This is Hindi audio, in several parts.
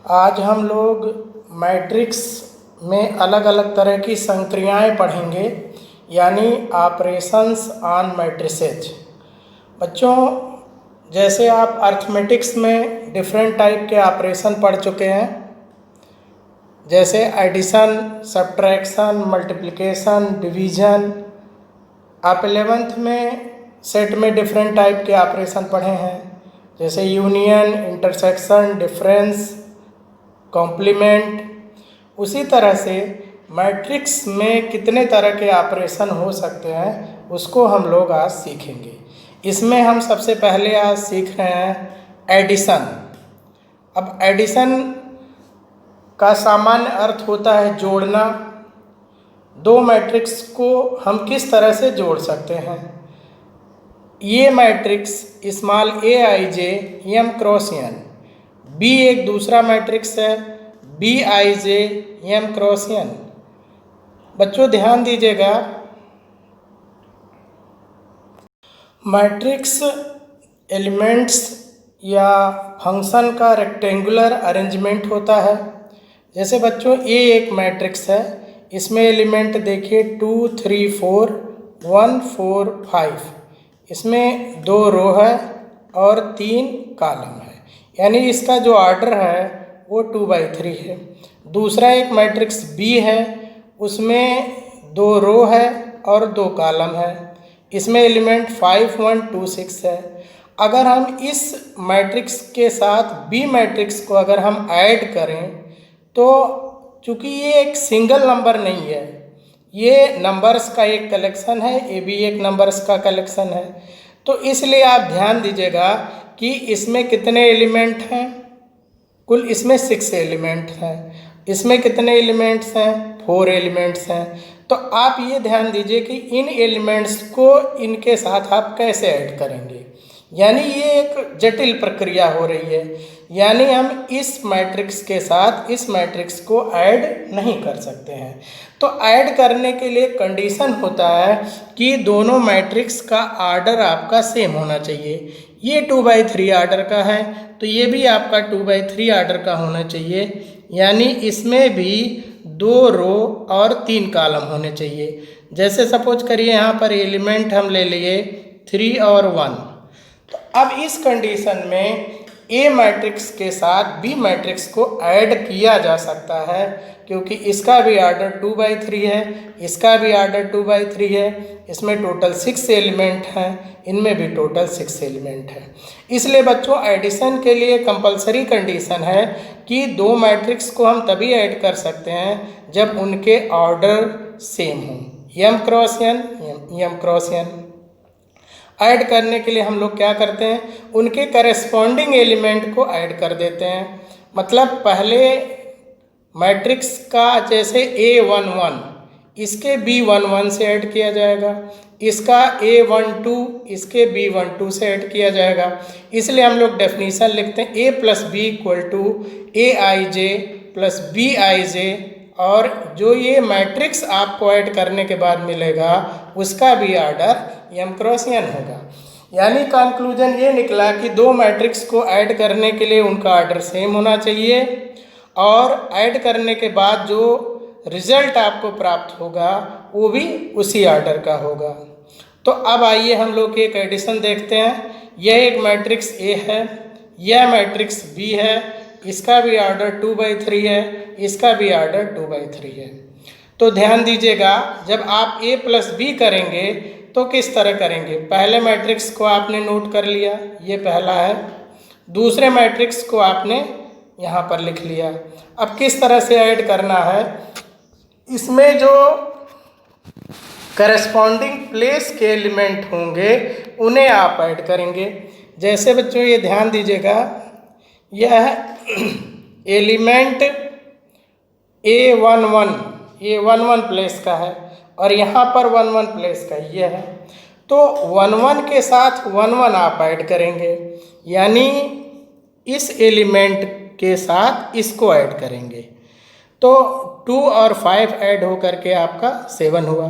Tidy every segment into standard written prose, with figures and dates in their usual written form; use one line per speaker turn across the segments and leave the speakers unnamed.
आज हम लोग मैट्रिक्स में अलग अलग तरह की संक्रियाएं पढ़ेंगे, यानी ऑपरेशंस ऑन मैट्रिसेज। बच्चों, जैसे आप अर्थमेटिक्स में डिफरेंट टाइप के ऑपरेशन पढ़ चुके हैं, जैसे एडिशन, सब्ट्रैक्शन, मल्टीप्लिकेशन, डिवीजन। आप 11th में सेट में डिफरेंट टाइप के ऑपरेशन पढ़े हैं, जैसे यूनियन, इंटरसेक्शन, डिफरेंस, कॉम्प्लीमेंट। उसी तरह से मैट्रिक्स में कितने तरह के ऑपरेशन हो सकते हैं उसको हम लोग आज सीखेंगे। इसमें हम सबसे पहले आज सीख रहे हैं एडिशन। अब एडिशन का सामान्य अर्थ होता है जोड़ना। दो मैट्रिक्स को हम किस तरह से जोड़ सकते हैं। ये matrix small A I J M cross N, B एक दूसरा मैट्रिक्स है, B I J M cross N. बच्चों ध्यान दीजिएगा, मैट्रिक्स एलिमेंट्स या फंक्शन का रेक्टेंगुलर अरेंजमेंट होता है। जैसे बच्चों ए एक मैट्रिक्स है, इसमें एलिमेंट देखिए 2, 3, 4, 1, 4, 5। इसमें 2 रो है और 3 कॉलम है, यानी इसका जो ऑर्डर है वो 2/3 है। दूसरा एक मैट्रिक्स बी है, उसमें 2 रो है और 2 कॉलम है। इसमें एलिमेंट 5, 1, 2, 6 है। अगर हम इस मैट्रिक्स के साथ बी मैट्रिक्स को अगर हम ऐड करें तो चूँकि ये एक सिंगल नंबर नहीं है, ये नंबर्स का एक कलेक्शन है, ए भी एक नंबर्स का कलेक्शन है। तो इसलिए आप ध्यान दीजिएगा कि इसमें कितने एलिमेंट हैं। कुल इसमें 6 एलिमेंट हैं। इसमें कितने एलिमेंट्स हैं? 4 एलिमेंट्स हैं। तो आप ये ध्यान दीजिए कि इन एलिमेंट्स को इनके साथ आप कैसे ऐड करेंगे, यानी ये एक जटिल प्रक्रिया हो रही है। यानी हम इस मैट्रिक्स के साथ इस मैट्रिक्स को ऐड नहीं कर सकते हैं। तो ऐड करने के लिए कंडीशन होता है कि दोनों मैट्रिक्स का आर्डर आपका सेम होना चाहिए। ये 2/3 आर्डर का है तो ये भी आपका 2/3 आर्डर का होना चाहिए, यानी इसमें भी 2 रो और 3 कॉलम होने चाहिए। जैसे सपोज करिए यहाँ पर एलिमेंट हम ले लिए 3 और 1। तो अब इस कंडीशन में ए मैट्रिक्स के साथ बी मैट्रिक्स को ऐड किया जा सकता है, क्योंकि इसका भी आर्डर 2/3 है, इसका भी आर्डर 2/3 है। इसमें टोटल 6 एलिमेंट हैं, इनमें भी टोटल 6 एलिमेंट हैं। इसलिए बच्चों एडिशन के लिए कंपलसरी कंडीशन है कि 2 मैट्रिक्स को हम तभी ऐड कर सकते हैं जब उनके ऑर्डर सेम हों, M cross N, M cross N. Add करने के लिए हम लोग क्या करते हैं, उनके करेस्पॉन्डिंग एलिमेंट को ऐड कर देते हैं। मतलब पहले मैट्रिक्स का जैसे A11 इसके B11 से ऐड किया जाएगा, इसका A12 इसके B12 से ऐड किया जाएगा। इसलिए हम लोग डेफिनीशन लिखते हैं A + B = AIJ + BIJ, और जो ये मैट्रिक्स आपको ऐड करने के बाद मिलेगा उसका भी आर्डर एम क्रॉस एन होगा। यानी कंक्लूजन ये निकला कि 2 मैट्रिक्स को ऐड करने के लिए उनका आर्डर सेम होना चाहिए, और ऐड करने के बाद जो रिजल्ट आपको प्राप्त होगा वो भी उसी आर्डर का होगा। तो अब आइए हम लोग एक एडिशन देखते हैं। यह एक मैट्रिक्स A है, यह मैट्रिक्स B है, इसका भी आर्डर 2/3 है, इसका भी आर्डर 2/3 है। तो ध्यान दीजिएगा, जब आप A + B करेंगे तो किस तरह करेंगे। पहले मैट्रिक्स को आपने नोट कर लिया, ये पहला है। दूसरे मैट्रिक्स को आपने यहाँ पर लिख लिया। अब किस तरह से ऐड करना है, इसमें जो करस्पॉन्डिंग प्लेस के एलिमेंट होंगे उन्हें आप ऐड करेंगे। जैसे बच्चों ये ध्यान दीजिएगा, यह एलिमेंट A11 प्लेस का है और यहाँ पर 11 प्लेस का ये है। तो 11 के साथ 11 आप ऐड करेंगे, यानी इस एलिमेंट के साथ इसको ऐड करेंगे। तो 2 और 5 ऐड हो करके आपका 7 हुआ।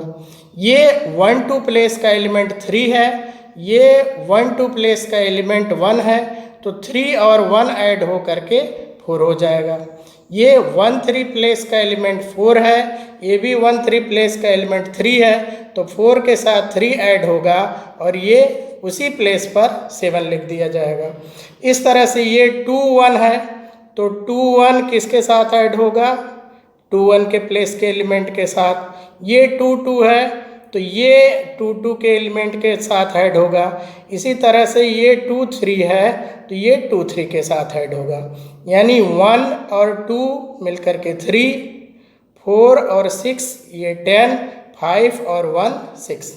ये 1, 2 प्लेस का एलिमेंट 3 है, ये 1, 2 प्लेस का एलिमेंट 1 है, तो 3 और 1 ऐड हो करके 4 हो जाएगा। ये 1 3 प्लेस का एलिमेंट 4 है, ये भी 1 3 प्लेस का एलिमेंट 3 है, तो 4 के साथ 3 ऐड होगा और ये उसी प्लेस पर 7 लिख दिया जाएगा। इस तरह से ये 2 1 है, तो 2 1 किसके साथ ऐड होगा? 2 1 के प्लेस के एलिमेंट के साथ। ये 2 2 है, तो ये 2 2 के एलिमेंट के साथ ऐड होगा। इसी तरह से ये 2 3 है, तो ये 2 3 के साथ ऐड होगा। यानी 1 और 2 मिलकर के 3, 4 और 6 ये 10, 5 और 1 6।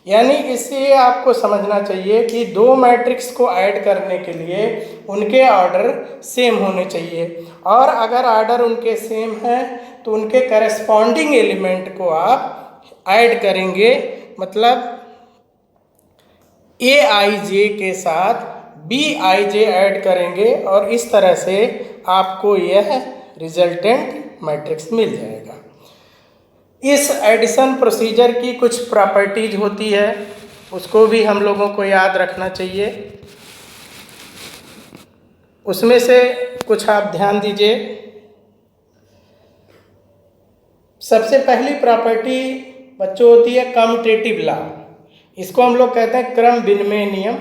यानी इससे आपको समझना चाहिए कि दो मैट्रिक्स को ऐड करने के लिए उनके ऑर्डर सेम होने चाहिए, और अगर ऑर्डर उनके सेम है तो उनके करस्पॉन्डिंग एलिमेंट को आप ऐड करेंगे। मतलब ए आई जे के साथ बी आई जे ऐड करेंगे और इस तरह से आपको यह रिजल्टेंट मैट्रिक्स मिल जाएगा। इस एडिशन प्रोसीजर की कुछ प्रॉपर्टीज होती है, उसको भी हम लोगों को याद रखना चाहिए। उसमें से कुछ आप ध्यान दीजिए। सबसे पहली प्रॉपर्टी बच्चों होती है कम्यूटेटिव लॉ। इसको हम लोग कहते हैं क्रम विनिमय नियम।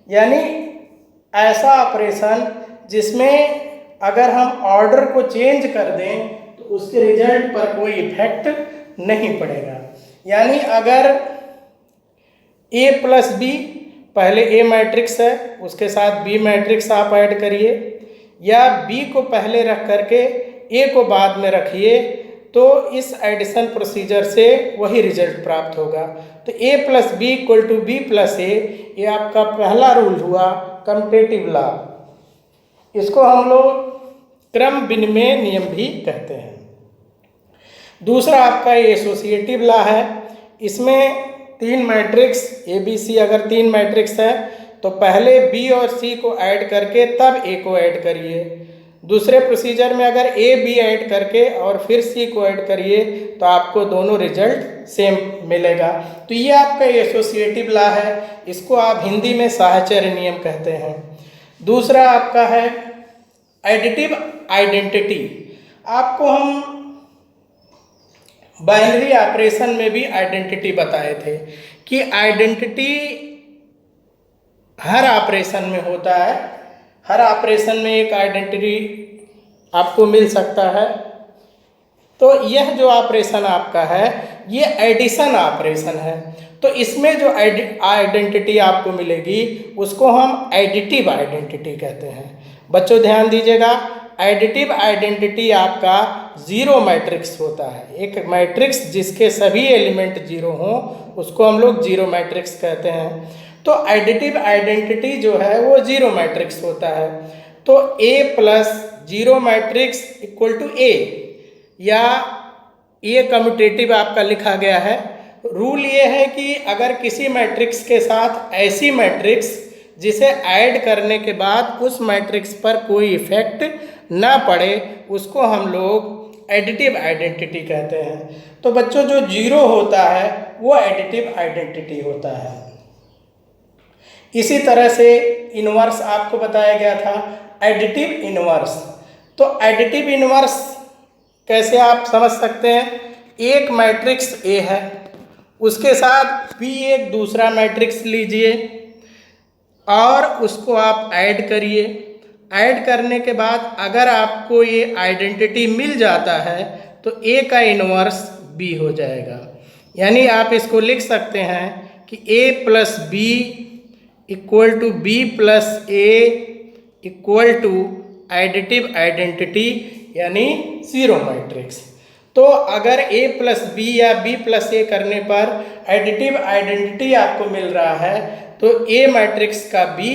यानी ऐसा ऑपरेशन जिसमें अगर हम ऑर्डर को चेंज कर दें तो उसके रिजल्ट पर कोई इफेक्ट नहीं पड़ेगा। यानी अगर ए प्लस बी, पहले ए मैट्रिक्स है उसके साथ बी मैट्रिक्स आप ऐड करिए, या बी को पहले रख करके ए को बाद में रखिए, तो इस एडिशन प्रोसीजर से वही रिजल्ट प्राप्त होगा। तो A plus B equal to B plus A, ये आपका पहला रूल हुआ कम्यूटेटिव लॉ। इसको हम लोग क्रम विनिमय नियम भी कहते हैं। दूसरा आपका एसोसिएटिव लॉ है। इसमें 3 मैट्रिक्स ए बी सी, अगर 3 मैट्रिक्स है तो पहले बी और सी को ऐड करके तब ए को ऐड करिए। दूसरे प्रोसीजर में अगर ए बी ऐड करके और फिर सी को ऐड करिए तो आपको दोनों रिजल्ट सेम मिलेगा। तो ये आपका एसोसिएटिव लॉ है, इसको आप हिंदी में साहचर्य नियम कहते हैं। दूसरा आपका है एडिटिव आइडेंटिटी। आपको हम बाइनरी ऑपरेशन में भी आइडेंटिटी बताए थे कि आइडेंटिटी हर ऑपरेशन में होता है। हर ऑपरेशन में एक आइडेंटिटी आपको मिल सकता है। तो यह जो ऑपरेशन आपका है ये एडिशन ऑपरेशन है। तो इसमें जो आइडेंटिटी आपको मिलेगी उसको हम एडिटिव आइडेंटिटी कहते हैं। बच्चों ध्यान दीजिएगा, एडिटिव आइडेंटिटी आपका जीरो मैट्रिक्स होता है। एक मैट्रिक्स जिसके सभी एलिमेंट जीरो हों उसको हम लोग जीरो मैट्रिक्स कहते हैं। तो एडिटिव आइडेंटिटी जो है वो जीरो मैट्रिक्स होता है। तो A plus zero matrix equal to A, या ये कम्यूटेटिव आपका लिखा गया है। रूल ये है कि अगर किसी मैट्रिक्स के साथ ऐसी मैट्रिक्स जिसे ऐड करने के बाद उस मैट्रिक्स पर कोई इफेक्ट ना पड़े उसको हम लोग एडिटिव आइडेंटिटी कहते हैं। तो बच्चों जो जीरो होता है वो एडिटिव आइडेंटिटी होता है। इसी तरह से इनवर्स आपको बताया गया था, एडिटिव इनवर्स। तो एडिटिव इनवर्स कैसे आप समझ सकते हैं? एक मैट्रिक्स ए है, उसके साथ बी एक दूसरा मैट्रिक्स लीजिए और उसको आप ऐड करिए। ऐड करने के बाद अगर आपको ये आइडेंटिटी मिल जाता है तो ए का इनवर्स बी हो जाएगा। यानी आप इसको लिख सकते हैं कि A plus B equal to B plus A equal to additive identity यानी जीरो मैट्रिक्स। तो अगर ए प्लस बी या बी प्लस ए करने पर एडिटिव आइडेंटिटी आपको मिल रहा है तो ए मैट्रिक्स का बी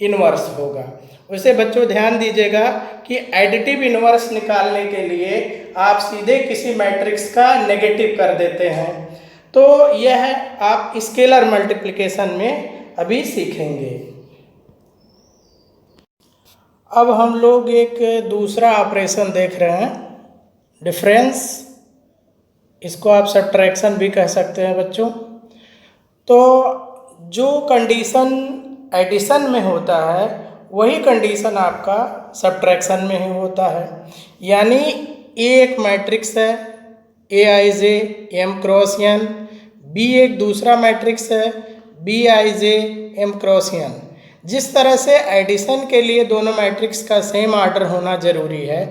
इनवर्स होगा। वैसे बच्चों ध्यान दीजिएगा कि एडिटिव इनवर्स निकालने के लिए आप सीधे किसी मैट्रिक्स का नेगेटिव कर देते हैं। तो यह आप स्केलर मल्टीप्लिकेशन में अभी सीखेंगे। अब हम लोग एक दूसरा ऑपरेशन देख रहे हैं, डिफरेंस। इसको आप सब्ट्रैक्शन भी कह सकते हैं बच्चों। तो जो कंडीशन एडिशन में होता है वही कंडीशन आपका सब्ट्रैक्शन में ही होता है। यानी ए एक मैट्रिक्स है A I J M cross N, B एक दूसरा मैट्रिक्स है B I J M cross N. जिस तरह से एडिशन के लिए दोनों मैट्रिक्स का सेम आर्डर होना जरूरी है,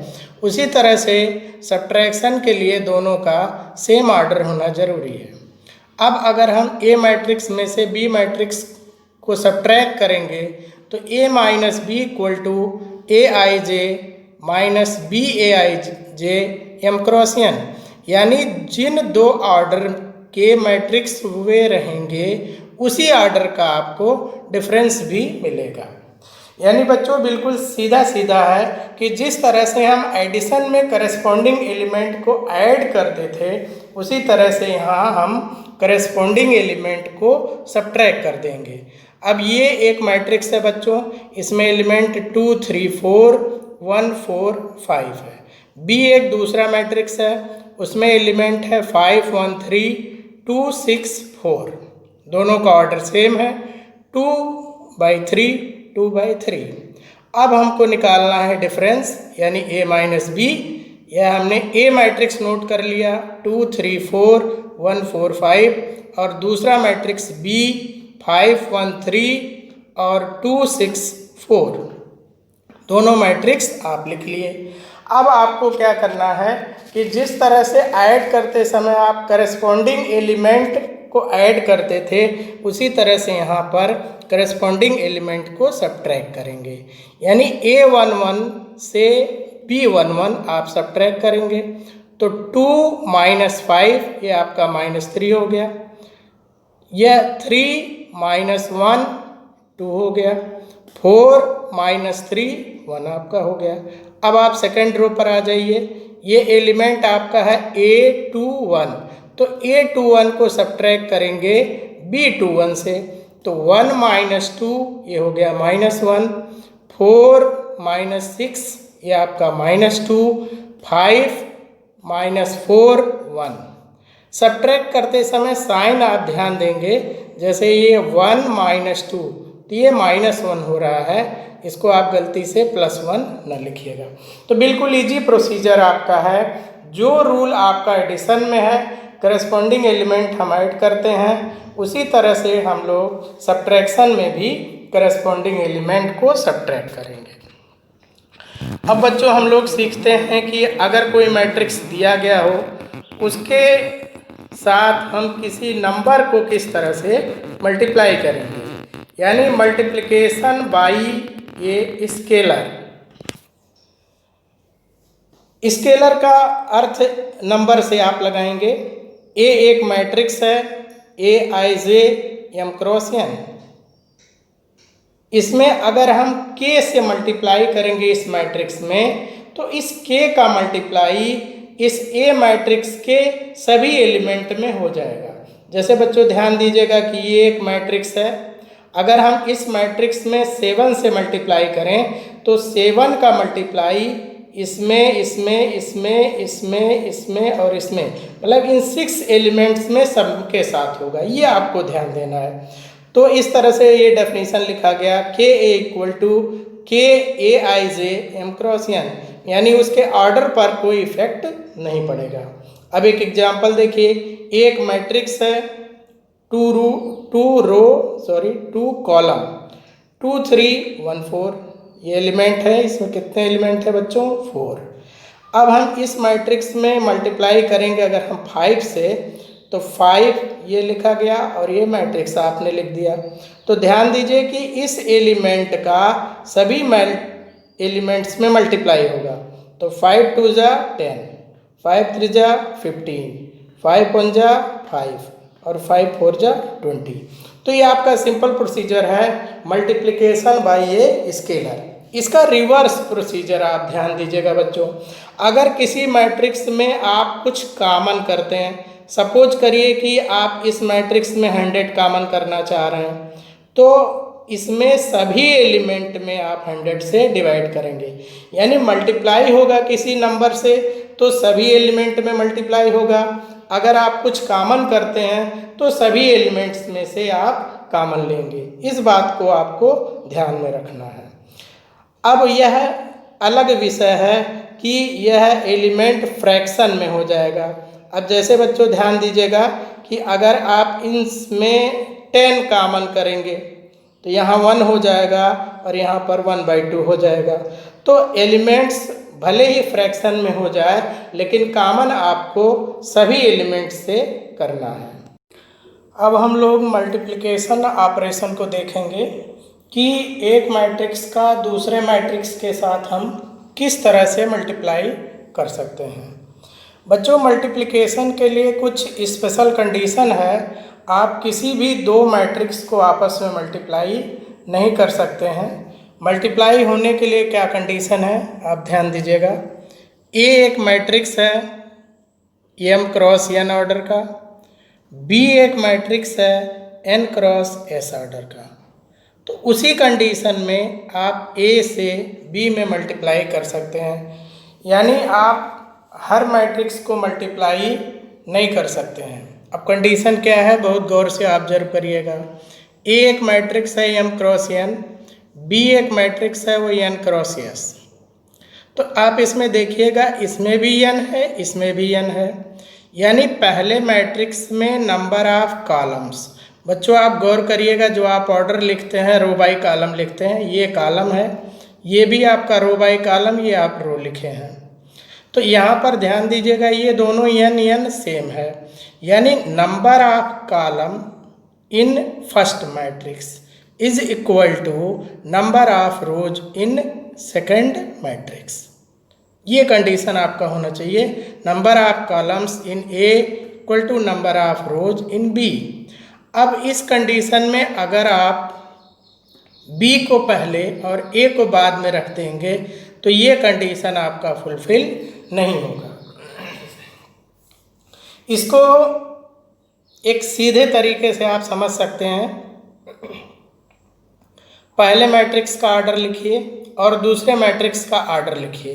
उसी तरह से सब्ट्रैक्शन के लिए दोनों का सेम आर्डर होना जरूरी है। अब अगर हम ए मैट्रिक्स में से बी मैट्रिक्स को सब्ट्रैक्ट करेंगे तो A minus B equal to A I J minus B A I J M cross N. यानी जिन दो ऑर्डर के मैट्रिक्स हुए रहेंगे उसी ऑर्डर का आपको डिफरेंस भी मिलेगा। यानी बच्चों बिल्कुल सीधा सीधा है कि जिस तरह से हम एडिशन में करस्पॉन्डिंग एलिमेंट को ऐड करते थे, उसी तरह से यहाँ हम करस्पॉन्डिंग एलिमेंट को सब्ट्रैक्ट कर देंगे। अब ये एक मैट्रिक्स है बच्चों, इसमें एलिमेंट 2 3 4 1 4 5 है। बी एक दूसरा मैट्रिक्स है, उसमें एलिमेंट है 5 1 3 2 6 4। दोनों का ऑर्डर सेम है 2/3 2/3। अब हमको निकालना है डिफरेंस यानी a माइनस बी। यह हमने a मैट्रिक्स नोट कर लिया 2 3 4 1 4 5 और दूसरा मैट्रिक्स b 5 1 3 और 2 6 4। दोनों मैट्रिक्स आप लिख लिए। अब आपको क्या करना है कि जिस तरह से ऐड करते समय आप करस्पॉन्डिंग एलिमेंट को ऐड करते थे, उसी तरह से यहाँ पर करस्पॉन्डिंग एलिमेंट को सब्ट्रैक्ट करेंगे। यानी a11 से b11 आप सब्ट्रैक्ट करेंगे तो 2 माइनस 5 ये आपका -3 हो गया, यह 3 माइनस 1 2 हो गया, 4 माइनस 3 1 आपका हो गया। अब आप सेकेंड रो पर आ जाइए। ये एलिमेंट आपका है a21, तो a21 को सब्ट्रैक्ट करेंगे b21 से तो 1 माइनस 2 ये हो गया -1, 4 माइनस 6 ये आपका -2, 5 माइनस 4 1। सब्ट्रैक्ट करते समय साइन आप ध्यान देंगे, जैसे ये 1 माइनस 2 तो ये -1 हो रहा है, इसको आप गलती से +1 न लिखिएगा। तो बिल्कुल इजी प्रोसीजर आपका है। जो रूल आपका एडिशन में है, करस्पॉन्डिंग एलिमेंट हम ऐड करते हैं, उसी तरह से हम लोग सब्ट्रैक्शन में भी करस्पॉन्डिंग एलिमेंट को सब्ट्रैक्ट करेंगे। अब बच्चों हम लोग सीखते हैं कि अगर कोई मैट्रिक्स दिया गया हो, उसके साथ हम किसी नंबर को किस तरह से मल्टीप्लाई करेंगे। यानी मल्टीप्लिकेशन बाई ये स्केलर। स्केलर का अर्थ नंबर से आप लगाएंगे। ए एक मैट्रिक्स है A I J M cross N. इसमें अगर हम k से मल्टीप्लाई करेंगे इस मैट्रिक्स में, तो इस k का मल्टीप्लाई इस a मैट्रिक्स के सभी एलिमेंट में हो जाएगा। जैसे बच्चों ध्यान दीजिएगा कि ये एक मैट्रिक्स है, अगर हम इस मैट्रिक्स में 7 से मल्टीप्लाई करें तो 7 का मल्टीप्लाई इसमें इसमें इसमें इसमें इसमें और इसमें, मतलब इन 6 एलिमेंट्स में सबके साथ होगा। ये आपको ध्यान देना है। तो इस तरह से ये डेफिनेशन लिखा गया के ए इक्वल टू के ए I J M cross N, यानी उसके ऑर्डर पर कोई इफेक्ट नहीं पड़ेगा। अब एक एग्जांपल देखिए। एक मैट्रिक्स है 2 कॉलम 2 3 1 4, ये एलिमेंट है। इसमें कितने एलिमेंट है बच्चों? 4। अब हम इस मैट्रिक्स में मल्टीप्लाई करेंगे अगर हम 5 से, तो 5 ये लिखा गया और ये मैट्रिक्स आपने लिख दिया। तो ध्यान दीजिए कि इस एलिमेंट का सभी एलिमेंट्स में मल्टीप्लाई होगा। तो 5 2 जा 10, 5 3 जा 15, 5 1 जा 5 और 5 4 जा 20। तो ये आपका सिंपल प्रोसीजर है मल्टीप्लिकेशन बाय ए स्केलर। इसका रिवर्स प्रोसीजर आप ध्यान दीजिएगा बच्चों। अगर किसी मैट्रिक्स में आप कुछ कॉमन करते हैं, सपोज करिए कि आप इस मैट्रिक्स में 100 कॉमन करना चाह रहे हैं, तो इसमें सभी एलिमेंट में आप 100 से डिवाइड करेंगे। यानी मल्टीप्लाई होगा किसी नंबर से तो सभी एलिमेंट में मल्टीप्लाई होगा। अगर आप कुछ कॉमन करते हैं तो सभी एलिमेंट्स में से आप कॉमन लेंगे। इस बात को आपको ध्यान में रखना है। अब यह अलग विषय है कि यह एलिमेंट फ्रैक्शन में हो जाएगा। अब जैसे बच्चों ध्यान दीजिएगा कि अगर आप इनमें 10 कॉमन करेंगे तो यहाँ 1 हो जाएगा और यहाँ पर 1/2 हो जाएगा। तो एलिमेंट्स भले ही फ्रैक्शन में हो जाए लेकिन कॉमन आपको सभी एलिमेंट्स से करना है। अब हम लोग मल्टीप्लिकेशन ऑपरेशन को देखेंगे कि एक मैट्रिक्स का दूसरे मैट्रिक्स के साथ हम किस तरह से मल्टीप्लाई कर सकते हैं। बच्चों मल्टीप्लिकेशन के लिए कुछ स्पेशल कंडीशन है। आप किसी भी दो मैट्रिक्स को आपस में मल्टीप्लाई नहीं कर सकते हैं। मल्टीप्लाई होने के लिए क्या कंडीशन है आप ध्यान दीजिएगा। ए एक मैट्रिक्स है m क्रॉस n ऑर्डर का, बी एक मैट्रिक्स है n क्रॉस s ऑर्डर का। तो उसी कंडीशन में आप a से b में मल्टीप्लाई कर सकते हैं। यानी आप हर मैट्रिक्स को मल्टीप्लाई नहीं कर सकते हैं। अब कंडीशन क्या है बहुत गौर से ऑब्जर्व करिएगा। a एक मैट्रिक्स है m क्रॉस n, b एक मैट्रिक्स है वो n क्रॉस s। तो आप इसमें देखिएगा इसमें भी n है इसमें भी n है। यानी पहले मैट्रिक्स में नंबर ऑफ कॉलम्स, बच्चों आप गौर करिएगा जो आप ऑर्डर लिखते हैं रो बाई कॉलम लिखते हैं, ये कॉलम है, ये भी आपका रो बाई कॉलम, ये आप रो लिखे हैं। तो यहाँ पर ध्यान दीजिएगा ये दोनों n सेम है। यानी number of column in first matrix is equal to number of rows in second matrix. ये कंडीशन आपका होना चाहिए, number of columns in A equal to number of rows in B. अब इस कंडीशन में अगर आप बी को पहले और ए को बाद में रख देंगे तो ये कंडीशन आपका फुलफिल नहीं होगा। इसको एक सीधे तरीके से आप समझ सकते हैं। पहले मैट्रिक्स का ऑर्डर लिखिए और दूसरे मैट्रिक्स का ऑर्डर लिखिए।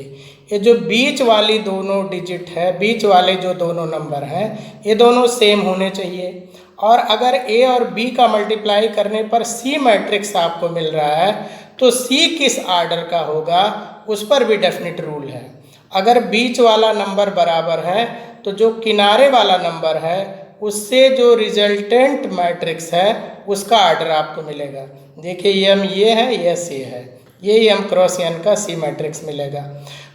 ये जो बीच वाली दोनों डिजिट है, बीच वाले जो दोनों नंबर हैं, ये दोनों सेम होने चाहिए। और अगर ए और बी का मल्टीप्लाई करने पर सी मैट्रिक्स आपको मिल रहा है तो सी किस ऑर्डर का होगा उस पर भी डेफिनेट रूल है। अगर बीच वाला नंबर बराबर है तो जो किनारे वाला नंबर है उससे जो रिजल्टेंट मैट्रिक्स है उसका ऑर्डर आपको मिलेगा। देखिए एम ये है, यस ये है, ये m क्रॉस n का सी मैट्रिक्स मिलेगा।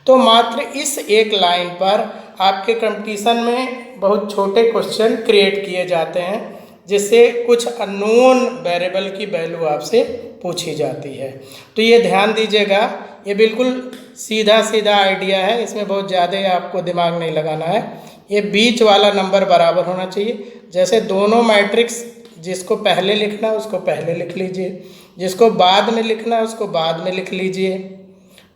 तो मात्र इस एक लाइन पर आपके कंपटीशन में बहुत छोटे क्वेश्चन क्रिएट किए जाते हैं जिससे कुछ अननोन वेरिएबल की वैल्यू आपसे पूछी जाती है। तो ये ध्यान दीजिएगा, ये बिल्कुल सीधा सीधा आइडिया है, इसमें बहुत ज़्यादा आपको दिमाग नहीं लगाना है। ये बीच वाला नंबर बराबर होना चाहिए। जैसे दोनों मैट्रिक्स जिसको पहले लिखना है उसको पहले लिख लीजिए, जिसको बाद में लिखना है उसको बाद में लिख लीजिए।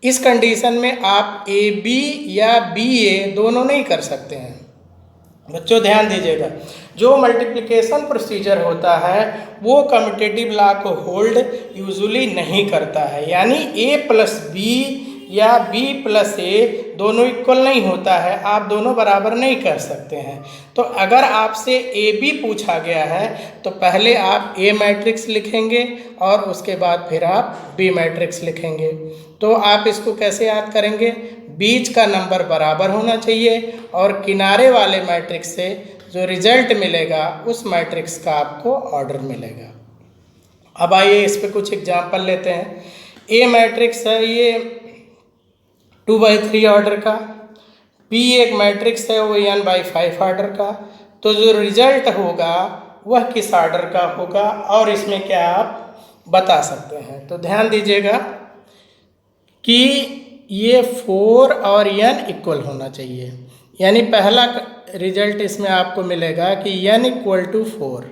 इस कंडीशन में आप ए बी या बी ए दोनों नहीं कर सकते हैं। बच्चों ध्यान दीजिएगा, जो मल्टीप्लिकेशन प्रोसीजर होता है वो कम्यूटेटिव लॉ को होल्ड यूजुअली नहीं करता है। यानी ए प्लस बी या बी प्लस ए दोनों इक्वल नहीं होता है, आप दोनों बराबर नहीं कर सकते हैं। तो अगर आपसे ए बी पूछा गया है तो पहले आप ए मैट्रिक्स लिखेंगे और उसके बाद फिर आप बी मैट्रिक्स लिखेंगे। तो आप इसको कैसे याद करेंगे, बीच का नंबर बराबर होना चाहिए और किनारे वाले मैट्रिक्स से जो रिजल्ट मिलेगा उस मैट्रिक्स का आपको ऑर्डर मिलेगा। अब आइए इस पर कुछ एग्जाम्पल लेते हैं। ए मैट्रिक्स है ये 2/3 ऑर्डर का, बी एक मैट्रिक्स है वो n/5 ऑर्डर का। तो जो रिजल्ट होगा वह किस ऑर्डर का होगा और इसमें क्या आप बता सकते हैं। तो ध्यान दीजिएगा कि ये 4 और n इक्वल होना चाहिए। यानी पहला रिजल्ट इसमें आपको मिलेगा कि n = 4,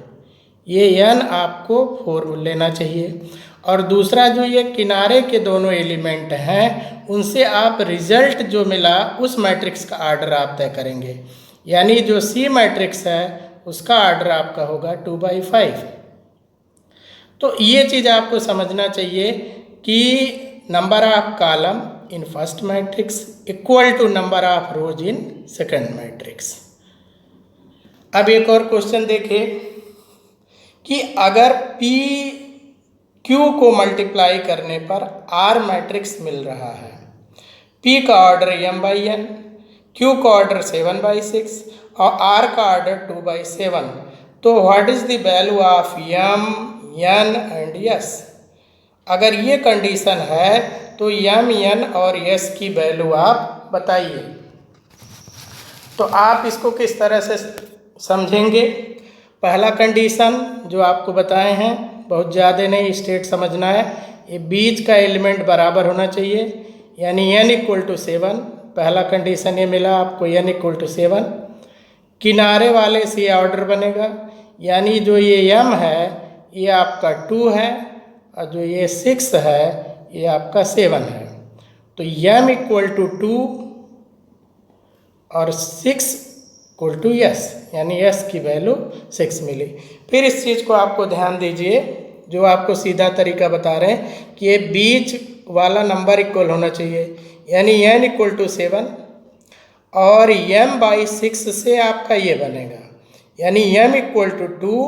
ये n आपको 4 लेना चाहिए। और दूसरा जो ये किनारे के दोनों एलिमेंट हैं उनसे आप रिजल्ट जो मिला उस मैट्रिक्स का ऑर्डर आप तय करेंगे। यानी जो सी मैट्रिक्स है उसका ऑर्डर आपका होगा 2/5। तो ये चीज़ आपको समझना चाहिए कि number of column in first matrix equal to number of rows in second matrix. अब एक और क्वेश्चन देखिए कि अगर P Q को मल्टीप्लाई करने पर R मैट्रिक्स मिल रहा है। P का ऑर्डर m/n, Q का ऑर्डर 7/6 और R का ऑर्डर 2/7। तो what is the value of m, n and s? अगर ये कंडीशन है तो m, n और s की वैल्यू आप बताइए। तो आप इसको किस तरह से समझेंगे? पहला कंडीशन जो आपको बताए हैं, बहुत ज़्यादा नहीं, स्टेट समझना है। ये बीच का एलिमेंट बराबर होना चाहिए, यानी n = 7। पहला कंडीशन ये मिला आपको, n = 7। किनारे वाले से ये ऑर्डर बनेगा, यानी जो ये m है ये आपका 2 है और जो ये 6 है ये आपका 7 है। तो m = 2 और 6 = s, यानी s की वैल्यू 6 मिली। फिर इस चीज़ को आपको ध्यान दीजिए, जो आपको सीधा तरीका बता रहे हैं कि ये बीच वाला नंबर इक्वल होना चाहिए, यानी n = 7 और m/6 से आपका ये बनेगा, यानी m = 2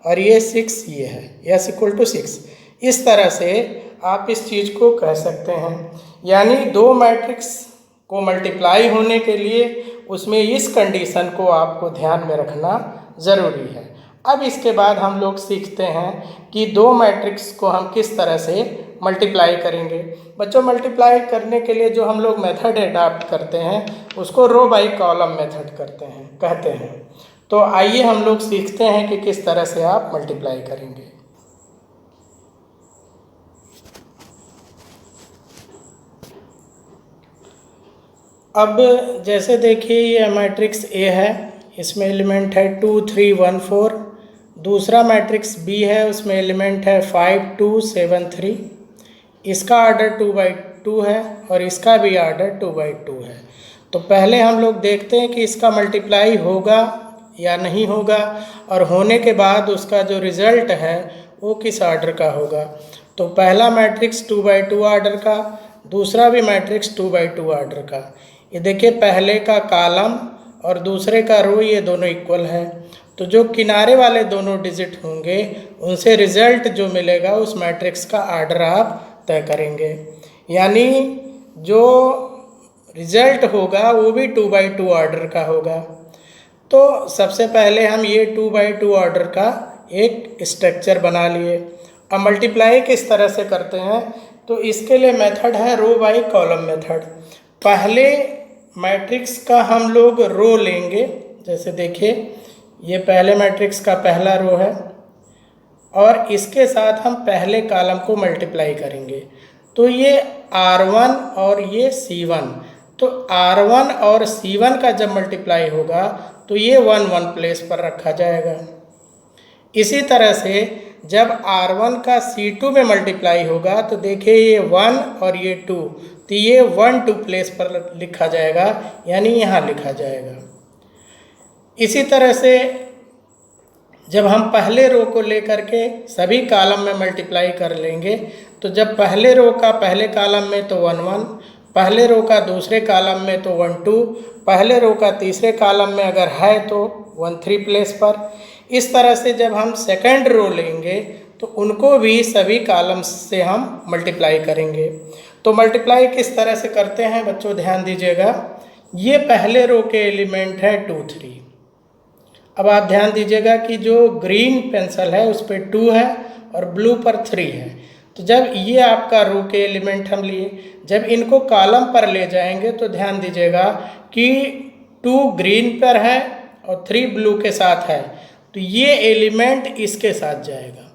और ये 6 ये है, s = 6। इस तरह से आप इस चीज़ को कह सकते हैं, यानी दो मैट्रिक्स को मल्टीप्लाई होने के लिए उसमें इस कंडीशन को आपको ध्यान में रखना ज़रूरी है। अब इसके बाद हम लोग सीखते हैं कि दो मैट्रिक्स को हम किस तरह से मल्टीप्लाई करेंगे। बच्चों, मल्टीप्लाई करने के लिए जो हम लोग मेथड अडॉप्ट करते हैं उसको रो बाई कॉलम मेथड कहते हैं। तो आइए हम लोग सीखते हैं कि किस तरह से आप मल्टीप्लाई करेंगे। अब जैसे देखिए ये मैट्रिक्स ए है, इसमें एलिमेंट है 2 3 1 4। दूसरा मैट्रिक्स बी है, उसमें एलिमेंट है 5 2 7 3। इसका ऑर्डर 2/2 है और इसका भी ऑर्डर 2/2 है। तो पहले हम लोग देखते हैं कि इसका मल्टीप्लाई होगा या नहीं होगा, और होने के बाद उसका जो रिज़ल्ट है वो किस ऑर्डर का होगा। तो पहला मैट्रिक्स 2/2 ऑर्डर का, दूसरा भी मैट्रिक्स 2/2 ऑर्डर का। ये देखिए पहले का कॉलम और दूसरे का रो ये दोनों इक्वल है, तो जो किनारे वाले दोनों डिजिट होंगे उनसे रिजल्ट जो मिलेगा उस मैट्रिक्स का ऑर्डर आप तय करेंगे, यानी जो रिजल्ट होगा वो भी 2/2 ऑर्डर का होगा। तो सबसे पहले हम ये 2/2 ऑर्डर का एक स्ट्रक्चर बना लिए। अब मल्टीप्लाई किस तरह से करते हैं, तो इसके लिए मेथड है रो बाई कॉलम मेथड। पहले मैट्रिक्स का हम लोग रो लेंगे, जैसे देखिए ये पहले मैट्रिक्स का पहला रो है और इसके साथ हम पहले कॉलम को मल्टीप्लाई करेंगे। तो ये R1 और ये C1, तो R1 और C1 का जब मल्टीप्लाई होगा तो ये 1 1 प्लेस पर रखा जाएगा। इसी तरह से जब R1 का C2 में मल्टीप्लाई होगा तो देखिए ये 1 और ये 2, तो ये 1 2 प्लेस पर लिखा जाएगा, यानी यहाँ लिखा जाएगा। इसी तरह से जब हम पहले रो को लेकर के सभी कॉलम में मल्टीप्लाई कर लेंगे, तो जब पहले रो का पहले कॉलम में तो 1 1, पहले रो का दूसरे कॉलम में तो 1 2, पहले रो का तीसरे कॉलम में अगर है तो 1 3 प्लेस पर। इस तरह से जब हम सेकंड रो लेंगे तो उनको भी सभी कॉलम्स से हम मल्टीप्लाई करेंगे। तो मल्टीप्लाई किस तरह से करते हैं बच्चों, ध्यान दीजिएगा। ये पहले रो के एलिमेंट है 2 3। अब आप ध्यान दीजिएगा कि जो ग्रीन पेंसिल है उस पर 2 है और ब्लू पर 3 है। तो जब ये आपका रो के एलिमेंट हम लिए, जब इनको कॉलम पर ले जाएंगे तो ध्यान दीजिएगा कि 2 ग्रीन पर है और 3 ब्लू के साथ है, तो ये एलिमेंट इसके साथ जाएगा।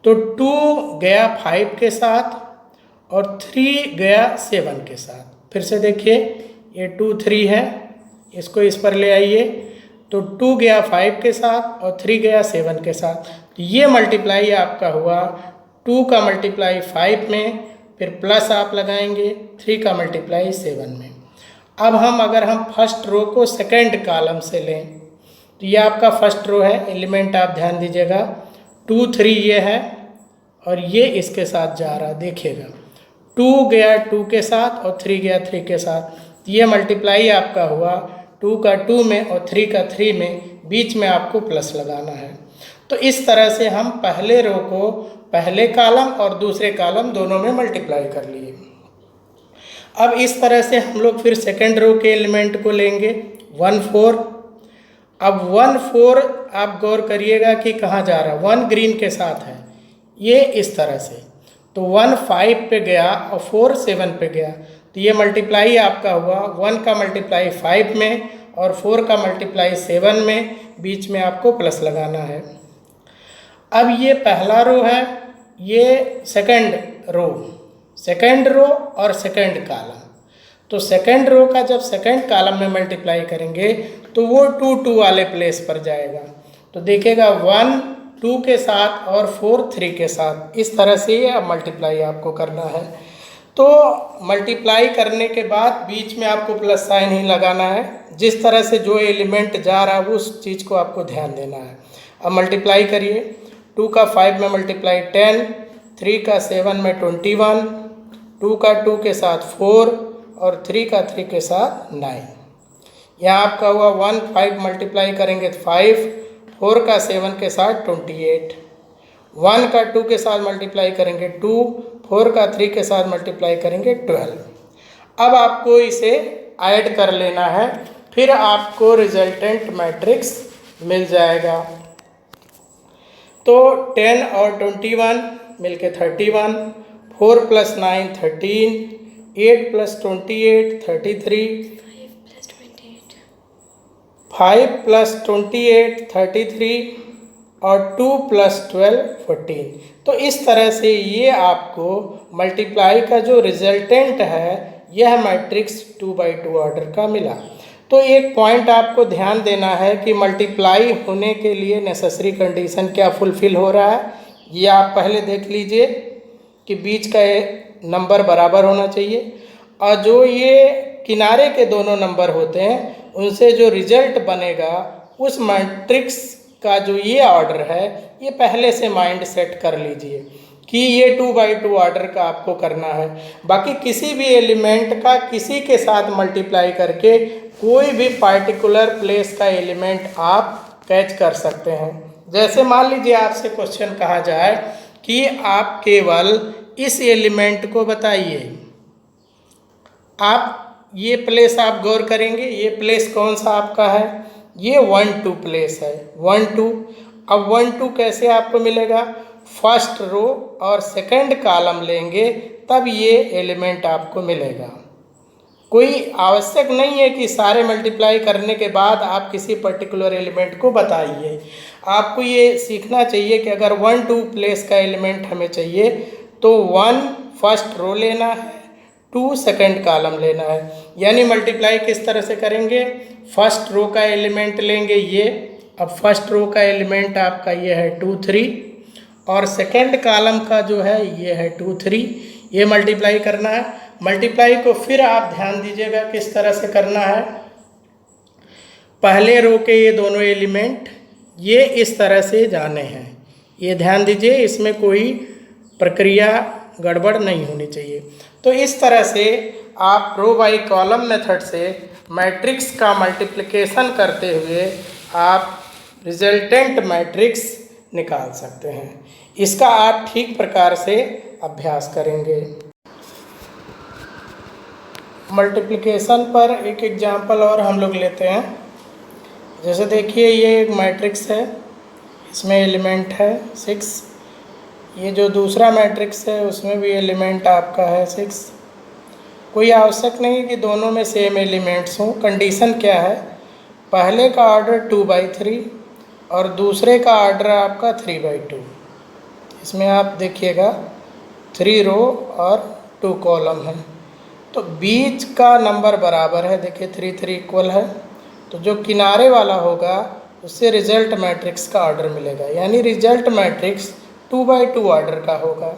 तो 2 गया 5 के साथ और 3 गया 7 के साथ। फिर से देखिए ये 2 3 है, इसको इस पर ले आइए, तो 2 गया 5 के साथ और 3 गया 7 के साथ। तो ये मल्टीप्लाई आपका हुआ 2 का मल्टीप्लाई 5 में, फिर प्लस आप लगाएंगे 3 का मल्टीप्लाई 7 में। अब अगर हम फर्स्ट रो को सेकंड कॉलम से लें तो ये आपका फर्स्ट रो है, एलिमेंट आप ध्यान दीजिएगा 2 3 ये है और ये इसके साथ जा रहा, देखिएगा 2 गया 2 के साथ और 3 गया 3 के साथ। तो ये मल्टीप्लाई आपका हुआ 2 का 2 में और 3 का 3 में, बीच में आपको प्लस लगाना है। तो इस तरह से हम पहले रो को पहले कॉलम और दूसरे कॉलम दोनों में मल्टीप्लाई कर लिए। अब इस तरह से हम लोग फिर सेकेंड रो के एलिमेंट को लेंगे 1 4। अब 1 4 आप गौर करिएगा कि कहाँ जा रहा है, 1 ग्रीन के साथ है, ये इस तरह से, तो 1 5 पे गया और 4 7 पे गया, तो ये मल्टीप्लाई आपका हुआ 1 का मल्टीप्लाई 5 में और 4 का मल्टीप्लाई 7 में, बीच में आपको प्लस लगाना है। अब ये पहला रो है, ये सेकंड रो और सेकंड कॉलम, तो सेकंड रो का जब सेकंड कॉलम में मल्टीप्लाई करेंगे तो वो 2 2 वाले प्लेस पर जाएगा, तो देखेगा 1 2 के साथ और 4 3 के साथ, इस तरह से ये मल्टीप्लाई आपको करना है। तो मल्टीप्लाई करने के बाद बीच में आपको प्लस साइन ही लगाना है, जिस तरह से जो एलिमेंट जा रहा है उस चीज़ को आपको ध्यान देना है। अब मल्टीप्लाई करिए, 2 का 5 में मल्टीप्लाई 10, 3 का 7 में 21, 2 का 2 के साथ 4 और 3 का 3 के साथ 9। यहाँ आपका हुआ 1 5 मल्टीप्लाई करेंगे 5, 4 का 7 के साथ 28, 1 का 2 के साथ मल्टीप्लाई करेंगे 2, 4 का 3 के साथ मल्टीप्लाई करेंगे 12। अब आपको इसे ऐड कर लेना है, फिर आपको रिजल्टेंट मैट्रिक्स मिल जाएगा। तो 10 और 21 मिलके 31, 4 + 9 13, 8 + 28 33, 5 + 28 33 और 2 + 12 14। तो इस तरह से ये आपको मल्टीप्लाई का जो रिजल्टेंट है यह मैट्रिक्स 2x2 ऑर्डर का मिला। तो एक पॉइंट आपको ध्यान देना है कि मल्टीप्लाई होने के लिए नेसेसरी कंडीशन क्या फुलफिल हो रहा है, ये आप पहले देख लीजिए कि बीच का नंबर बराबर होना चाहिए, और जो ये किनारे के दोनों नंबर होते हैं उनसे जो रिजल्ट बनेगा उस मैट्रिक्स का जो ये ऑर्डर है ये पहले से माइंड सेट कर लीजिए कि ये 2x2 ऑर्डर का आपको करना है। बाकी किसी भी एलिमेंट का किसी के साथ मल्टीप्लाई करके कोई भी पार्टिकुलर प्लेस का एलिमेंट आप कैच कर सकते हैं। जैसे मान लीजिए आपसे क्वेश्चन कहा जाए कि आप केवल इस एलिमेंट को बताइए, आप ये प्लेस आप गौर करेंगे, ये प्लेस कौन सा आपका है, ये 1 2 प्लेस है, 1 2। अब 1 2 कैसे आपको मिलेगा, फर्स्ट रो और सेकंड कॉलम लेंगे तब ये एलिमेंट आपको मिलेगा। कोई आवश्यक नहीं है कि सारे मल्टीप्लाई करने के बाद आप किसी पर्टिकुलर एलिमेंट को बताइए। आपको ये सीखना चाहिए कि अगर 1 2 प्लेस का एलिमेंट हमें चाहिए तो 1 फर्स्ट रो लेना है, 2 सेकंड कॉलम लेना है। यानी मल्टीप्लाई किस तरह से करेंगे, फर्स्ट रो का एलिमेंट लेंगे ये, अब फर्स्ट रो का एलिमेंट आपका ये है 2 3 और सेकंड कॉलम का जो है ये है 2 3, ये मल्टीप्लाई करना है। मल्टीप्लाई को फिर आप ध्यान दीजिएगा किस तरह से करना है, पहले रो के ये दोनों एलिमेंट ये इस तरह से जाने हैं, ये ध्यान दीजिए, इसमें कोई प्रक्रिया गड़बड़ नहीं होनी चाहिए। तो इस तरह से आप रो बाई कॉलम मेथड से मैट्रिक्स का मल्टीप्लिकेशन करते हुए आप रिजल्टेंट मैट्रिक्स निकाल सकते हैं। इसका आप ठीक प्रकार से अभ्यास करेंगे। मल्टीप्लिकेशन पर एक एग्जांपल और हम लोग लेते हैं। जैसे देखिए ये एक मैट्रिक्स है, इसमें एलिमेंट है 6, ये जो दूसरा मैट्रिक्स है उसमें भी एलिमेंट आपका है 6। कोई आवश्यक नहीं कि दोनों में सेम एलिमेंट्स हों। कंडीशन क्या है, पहले का ऑर्डर 2/3 और दूसरे का ऑर्डर आपका 3/2। इसमें आप देखिएगा 3 रो और 2 कॉलम है, तो बीच का नंबर बराबर है, देखिए 3 3 इक्वल है, तो जो किनारे वाला होगा उससे रिजल्ट मैट्रिक्स का ऑर्डर मिलेगा, यानी रिजल्ट मैट्रिक्स 2/2 ऑर्डर का होगा।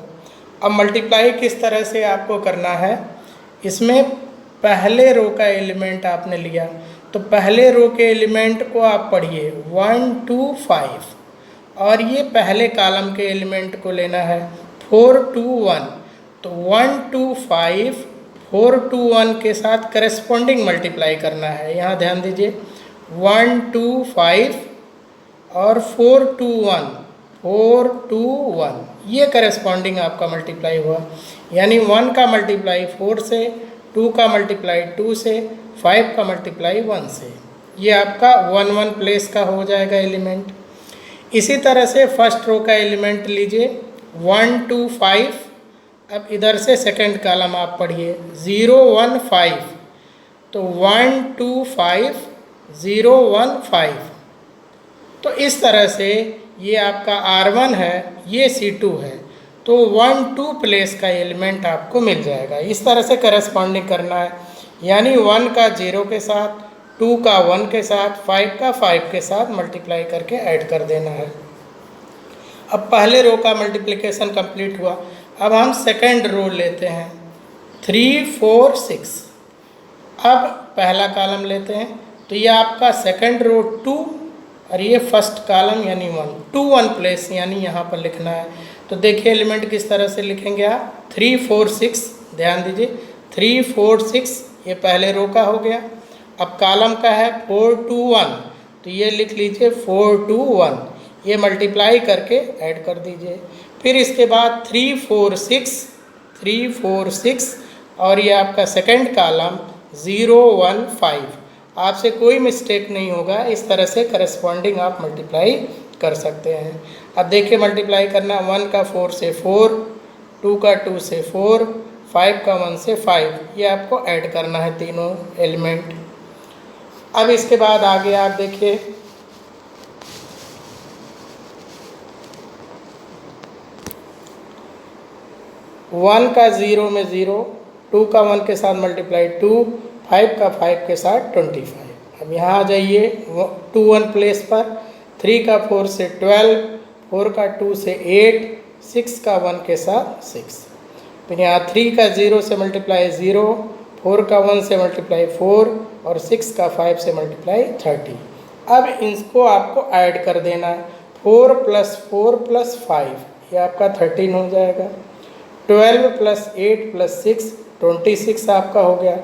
अब मल्टीप्लाई किस तरह से आपको करना है, इसमें पहले रो का एलिमेंट आपने लिया तो पहले रो के एलिमेंट को आप पढ़िए 1 2 5 और ये पहले कॉलम के एलिमेंट को लेना है 4 2 1, तो 1 2 5 4 2 1 के साथ करेस्पॉन्डिंग मल्टीप्लाई करना है। यहाँ ध्यान दीजिए 1 2 5 और 4 2 1, 4 2 1, ये करस्पॉन्डिंग आपका मल्टीप्लाई हुआ। यानी 1 का मल्टीप्लाई 4 से, 2 का मल्टीप्लाई 2 से, 5 का मल्टीप्लाई 1 से, ये आपका 1 1 प्लेस का हो जाएगा एलिमेंट। इसी तरह से फर्स्ट रो का एलिमेंट लीजिए 1 2 5। अब इधर से सेकंड कॉलम आप पढ़िए 0 1 5, तो 1 2 5 0 1 5। तो इस तरह से ये आपका R1 है, ये C2 है, तो 1 2 प्लेस का एलिमेंट आपको मिल जाएगा। इस तरह से करस्पॉन्डिंग करना है, यानी 1 का 0 के साथ, 2 का 1 के साथ, 5 का 5 के साथ मल्टीप्लाई करके ऐड कर देना है। अब पहले रो का मल्टीप्लिकेशन कंप्लीट हुआ। अब हम सेकंड रो लेते हैं 3 4 6। अब पहला कॉलम लेते हैं, तो ये आपका सेकंड रो 2 और ये फर्स्ट कॉलम यानी 1 2 1 प्लेस, यानी यहाँ पर लिखना है। तो देखिए एलिमेंट किस तरह से लिखेंगे आप, 3 4 6, ध्यान दीजिए 3 4 6, ये पहले रो का हो गया। अब कॉलम का है 4 2 1, तो ये लिख लीजिए 4 2 1, ये मल्टीप्लाई करके ऐड कर दीजिए। फिर इसके बाद 3 4 6 3 4 6, और ये आपका सेकंड कॉलम 0 1 5। आपसे कोई मिस्टेक नहीं होगा, इस तरह से करस्पॉन्डिंग आप मल्टीप्लाई कर सकते हैं। अब देखिए मल्टीप्लाई करना, 1 का 4 से 4, 2 का 2 से 4, 5 का 1 से 5, ये आपको ऐड करना है तीनों एलिमेंट। अब इसके बाद आगे आप देखिए 1 का 0 में 0, 2 का 1 के साथ मल्टीप्लाई 2, 5 का 5 के साथ 25। अब यहाँ आ जाइए 2 1 प्लेस पर, 3 का 4 से 12, 4 का 2 से 8, 6 का 1 के साथ 6। फिर यहाँ 3 का 0 से मल्टीप्लाई 0, 4 का 1 से मल्टीप्लाई 4, और 6 का 5 से मल्टीप्लाई 30। अब इसको आपको ऐड कर देना है, 4 + 4 + 5, ये आपका 13 हो जाएगा। 12 + 8 + 6 26 आपका हो गया।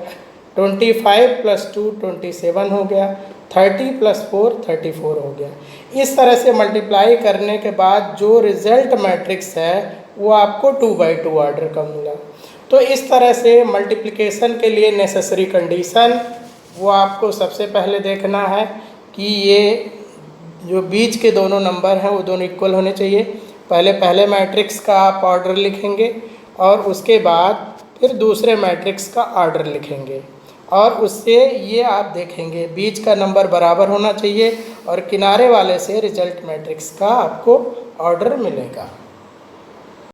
25 + 2 27 हो गया। 30 + 4 34 हो गया। इस तरह से मल्टीप्लाई करने के बाद जो रिजल्ट मैट्रिक्स है वो आपको 2/2 ऑर्डर का मिला। तो इस तरह से मल्टीप्लिकेशन के लिए नेसेसरी कंडीशन वो आपको सबसे पहले देखना है कि ये जो बीच के दोनों नंबर हैं वो दोनों इक्वल होने चाहिए। पहले मैट्रिक्स का आप ऑर्डर लिखेंगे और उसके बाद फिर दूसरे मैट्रिक्स का ऑर्डर लिखेंगे, और उससे ये आप देखेंगे बीच का नंबर बराबर होना चाहिए और किनारे वाले से रिजल्ट मैट्रिक्स का आपको ऑर्डर मिलेगा।